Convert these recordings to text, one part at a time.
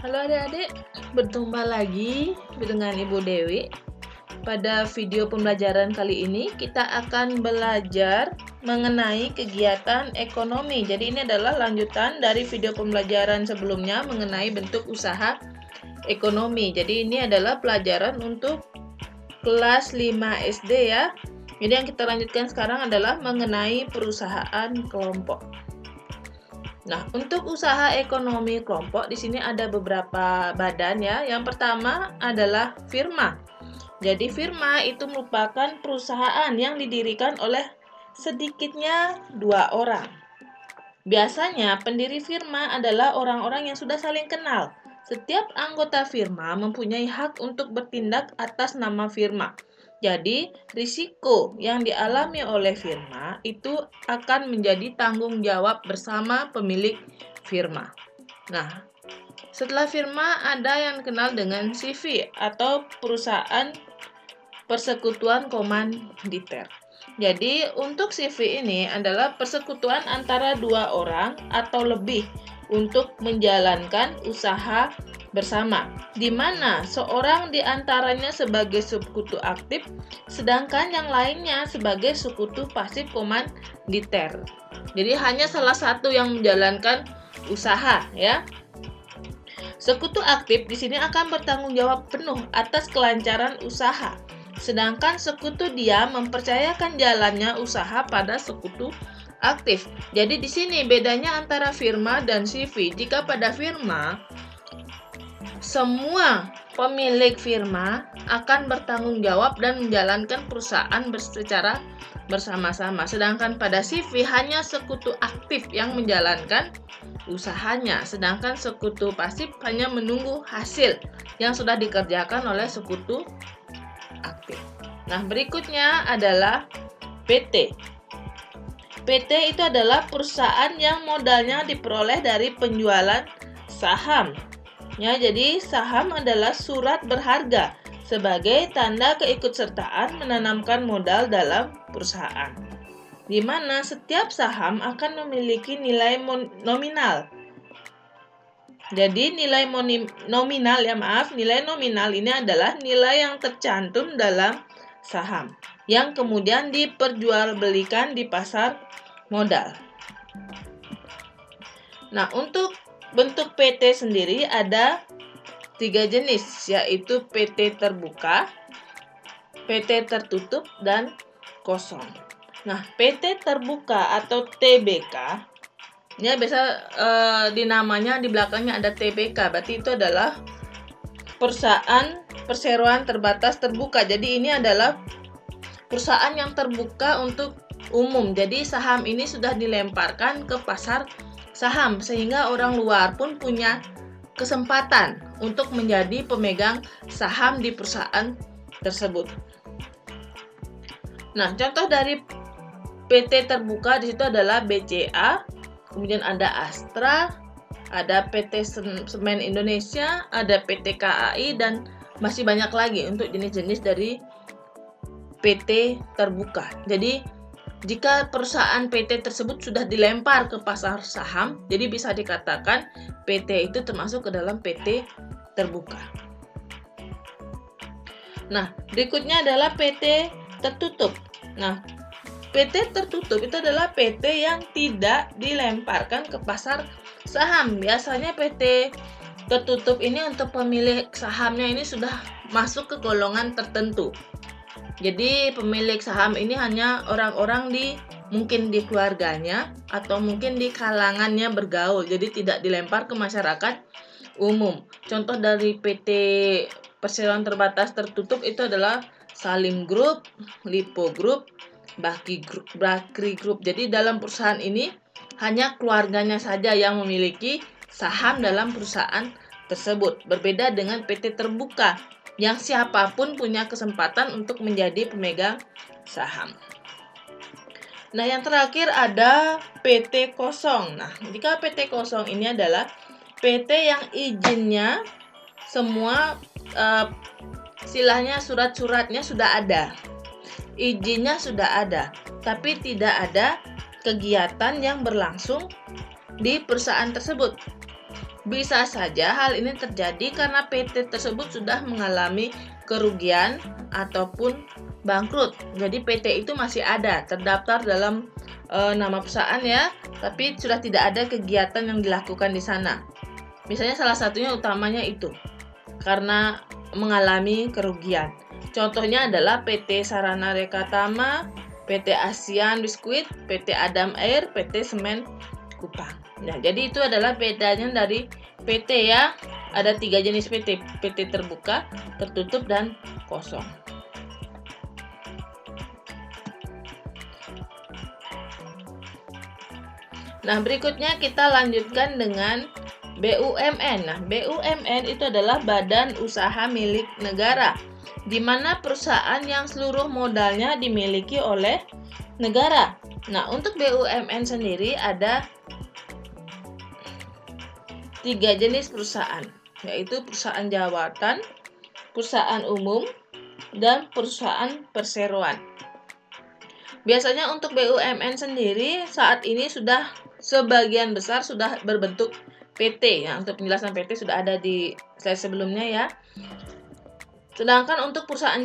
Halo adik-adik, berjumpa lagi dengan Ibu Dewi. Pada video pembelajaran kali ini kita akan belajar mengenai kegiatan ekonomi. Jadi ini adalah lanjutan dari video pembelajaran sebelumnya mengenai bentuk usaha ekonomi. Jadi ini adalah pelajaran untuk kelas 5 SD ya. Jadi yang kita lanjutkan sekarang adalah mengenai perusahaan kelompok. Nah, untuk usaha ekonomi kelompok di sini ada beberapa badan ya. Yang pertama adalah firma. Jadi firma itu merupakan perusahaan yang didirikan oleh sedikitnya 2 orang. Biasanya pendiri firma adalah orang-orang yang sudah saling kenal. Setiap anggota firma mempunyai hak untuk bertindak atas nama firma. Jadi, risiko yang dialami oleh firma itu akan menjadi tanggung jawab bersama pemilik firma. Nah, setelah firma ada yang dikenal dengan CV atau perusahaan persekutuan komanditer. Jadi, untuk CV ini adalah persekutuan antara 2 orang atau lebih untuk menjalankan usaha bersama, di mana seorang di antaranya sebagai sekutu aktif, sedangkan yang lainnya sebagai sekutu pasif komanditer. Jadi hanya salah satu yang menjalankan usaha ya. Sekutu aktif di sini akan bertanggung jawab penuh atas kelancaran usaha, sedangkan sekutu diam mempercayakan jalannya usaha pada sekutu aktif. Jadi di sini bedanya antara firma dan CV. Jika pada firma, semua pemilik firma akan bertanggung jawab dan menjalankan perusahaan secara bersama-sama. Sedangkan pada CV hanya sekutu aktif yang menjalankan usahanya. Sedangkan sekutu pasif hanya menunggu hasil yang sudah dikerjakan oleh sekutu aktif. Nah, berikutnya adalah PT. PT itu adalah perusahaan yang modalnya diperoleh dari penjualan saham. Ya, jadi saham adalah surat berharga sebagai tanda keikutsertaan menanamkan modal dalam perusahaan, di mana setiap saham akan memiliki nilai nominal. Jadi nilai nominal ini adalah nilai yang tercantum dalam saham yang kemudian diperjualbelikan di pasar modal. Nah, untuk bentuk PT sendiri ada 3 jenis, yaitu PT terbuka, PT tertutup, dan kosong. Nah, PT terbuka atau TBK, ya biasa dinamanya di belakangnya ada TBK, berarti itu adalah perusahaan perseroan terbatas terbuka. Jadi ini adalah perusahaan yang terbuka untuk umum. Jadi saham ini sudah dilemparkan ke pasar saham sehingga orang luar pun punya kesempatan untuk menjadi pemegang saham di perusahaan tersebut. Nah, contoh dari PT terbuka di situ adalah BCA, kemudian ada Astra, ada PT Semen Indonesia, ada PT KAI, dan masih banyak lagi untuk jenis-jenis dari PT terbuka. Jadi jika perusahaan PT tersebut sudah dilempar ke pasar saham, jadi bisa dikatakan PT itu termasuk ke dalam PT terbuka. Nah, berikutnya adalah PT tertutup. Nah, PT tertutup itu adalah PT yang tidak dilemparkan ke pasar saham. Biasanya PT tertutup ini untuk pemilik sahamnya ini sudah masuk ke golongan tertentu. Jadi pemilik saham ini hanya orang-orang mungkin di keluarganya atau mungkin di kalangannya bergaul. Jadi tidak dilempar ke masyarakat umum. Contoh dari PT perseroan terbatas tertutup itu adalah Salim Group, Lipo Group, Bakri Group. Jadi dalam perusahaan ini hanya keluarganya saja yang memiliki saham dalam perusahaan tersebut. Berbeda dengan PT terbuka yang siapapun punya kesempatan untuk menjadi pemegang saham. Nah, yang terakhir ada PT kosong. Nah, jika PT kosong ini adalah PT yang izinnya semua istilahnya surat-suratnya sudah ada, izinnya sudah ada, tapi tidak ada kegiatan yang berlangsung di perusahaan tersebut. Bisa saja hal ini terjadi karena PT tersebut sudah mengalami kerugian ataupun bangkrut. Jadi PT itu masih ada, terdaftar dalam nama perusahaan ya, tapi sudah tidak ada kegiatan yang dilakukan di sana. Misalnya salah satunya utamanya itu, karena mengalami kerugian. Contohnya adalah PT Sarana Rekatama, PT Asian Biskuit, PT Adam Air, PT Semen Kupang. Nah, jadi itu adalah bedanya dari PT ya. Ada 3 jenis PT, PT terbuka, tertutup, dan kosong. Nah, berikutnya kita lanjutkan dengan BUMN. Nah, BUMN itu adalah badan usaha milik negara, di mana perusahaan yang seluruh modalnya dimiliki oleh negara. Nah, untuk BUMN sendiri ada 3 jenis perusahaan, yaitu perusahaan jawatan, perusahaan umum, dan perusahaan perseroan. Biasanya untuk BUMN sendiri saat ini sudah sebagian besar sudah berbentuk PT ya. Untuk penjelasan PT sudah ada di slide sebelumnya ya. Sedangkan untuk perusahaan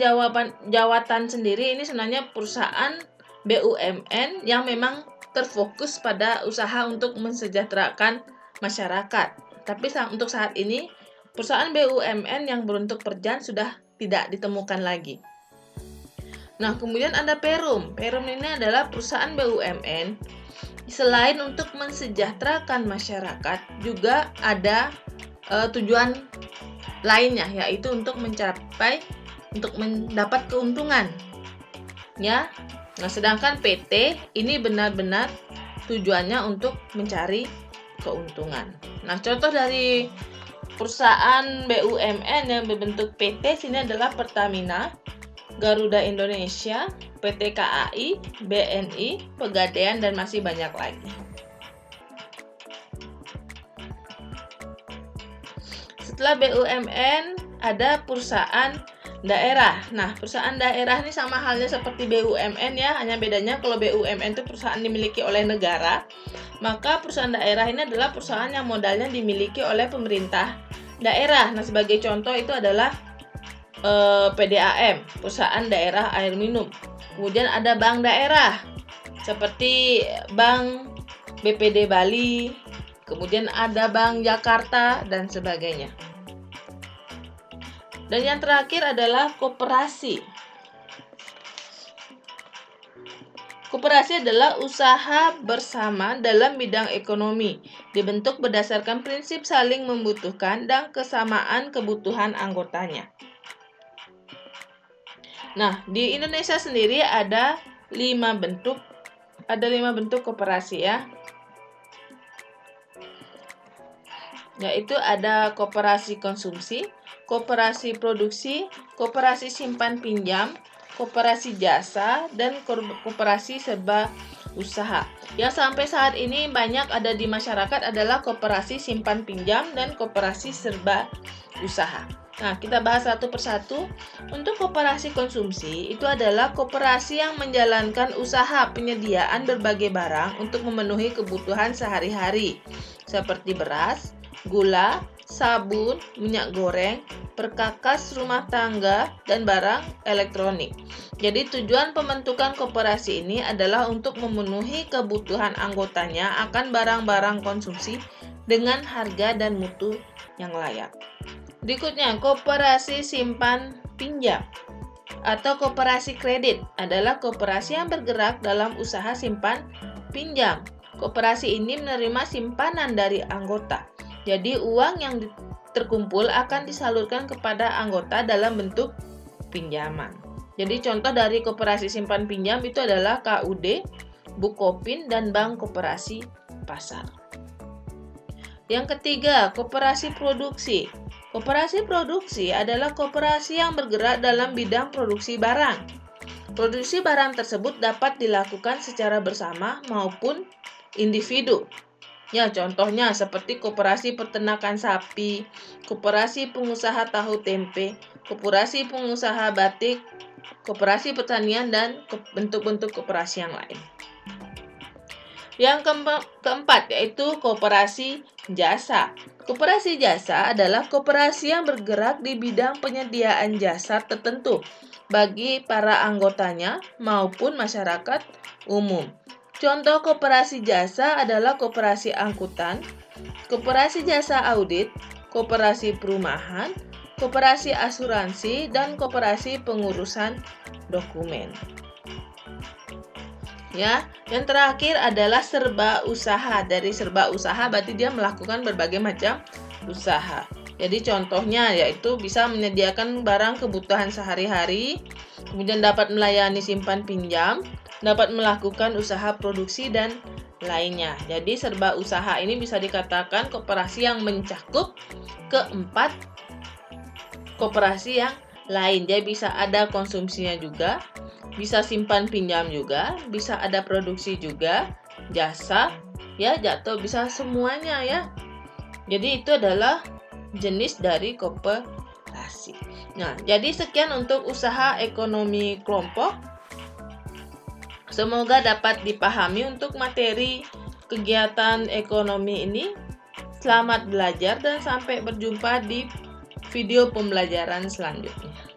jawatan sendiri ini sebenarnya perusahaan BUMN yang memang terfokus pada usaha untuk mensejahterakan masyarakat. Tapi untuk saat ini perusahaan BUMN yang berbentuk perjan sudah tidak ditemukan lagi. Nah, kemudian ada Perum. Perum ini adalah perusahaan BUMN. Selain untuk mensejahterakan masyarakat, juga ada tujuan lainnya, yaitu untuk mendapat keuntungan. Ya. Nah, sedangkan PT ini benar-benar tujuannya untuk mencari keuntungan. Nah, contoh dari perusahaan BUMN yang berbentuk PT sini adalah Pertamina, Garuda Indonesia, PT KAI, BNI, Pegadaian, dan masih banyak lagi. Setelah BUMN, ada perusahaan daerah. Nah, perusahaan daerah ini sama halnya seperti BUMN ya, hanya bedanya kalau BUMN itu perusahaan dimiliki oleh negara, maka perusahaan daerah ini adalah perusahaan yang modalnya dimiliki oleh pemerintah daerah. Nah, sebagai contoh itu adalah PDAM, perusahaan daerah air minum. Kemudian ada bank daerah, seperti Bank BPD Bali, kemudian ada Bank Jakarta, dan sebagainya. Dan yang terakhir adalah koperasi. Koperasi adalah usaha bersama dalam bidang ekonomi, dibentuk berdasarkan prinsip saling membutuhkan dan kesamaan kebutuhan anggotanya. Nah, di Indonesia sendiri ada 5 bentuk koperasi ya. Yaitu ada koperasi konsumsi, koperasi produksi, koperasi simpan pinjam, koperasi jasa, dan koperasi serba usaha. Yang sampai saat ini banyak ada di masyarakat adalah koperasi simpan pinjam dan koperasi serba usaha. Nah, kita bahas satu persatu. Untuk koperasi konsumsi, itu adalah koperasi yang menjalankan usaha penyediaan berbagai barang untuk memenuhi kebutuhan sehari-hari, seperti beras, gula, sabun, minyak goreng, perkakas rumah tangga, dan barang elektronik. Jadi tujuan pembentukan koperasi ini adalah untuk memenuhi kebutuhan anggotanya akan barang-barang konsumsi dengan harga dan mutu yang layak. Berikutnya, koperasi simpan pinjam atau koperasi kredit adalah koperasi yang bergerak dalam usaha simpan pinjam. Koperasi ini menerima simpanan dari anggota. Jadi uang yang terkumpul akan disalurkan kepada anggota dalam bentuk pinjaman. Jadi contoh dari koperasi simpan pinjam itu adalah KUD, Bukopin, dan Bank Koperasi Pasar. Yang ketiga, koperasi produksi. Koperasi produksi adalah koperasi yang bergerak dalam bidang produksi barang. Produksi barang tersebut dapat dilakukan secara bersama maupun individu. Ya, contohnya seperti koperasi peternakan sapi, koperasi pengusaha tahu tempe, koperasi pengusaha batik, koperasi pertanian, dan bentuk-bentuk koperasi yang lain. Yang keempat yaitu koperasi jasa. Koperasi jasa adalah koperasi yang bergerak di bidang penyediaan jasa tertentu bagi para anggotanya maupun masyarakat umum. Contoh koperasi jasa adalah koperasi angkutan, koperasi jasa audit, koperasi perumahan, koperasi asuransi, dan koperasi pengurusan dokumen. Ya, yang terakhir adalah serba usaha. Dari serba usaha berarti dia melakukan berbagai macam usaha. Jadi contohnya yaitu bisa menyediakan barang kebutuhan sehari-hari, kemudian dapat melayani simpan pinjam, dapat melakukan usaha produksi dan lainnya. Jadi serba usaha ini bisa dikatakan koperasi yang mencakup keempat koperasi yang lain. Jadi bisa ada konsumsinya juga, bisa simpan pinjam juga, bisa ada produksi juga, jasa, ya jatuh bisa semuanya ya. Jadi itu adalah jenis dari koperasi. Nah, jadi sekian untuk usaha ekonomi kelompok. Semoga dapat dipahami untuk materi kegiatan ekonomi ini. Selamat belajar dan sampai berjumpa di video pembelajaran selanjutnya.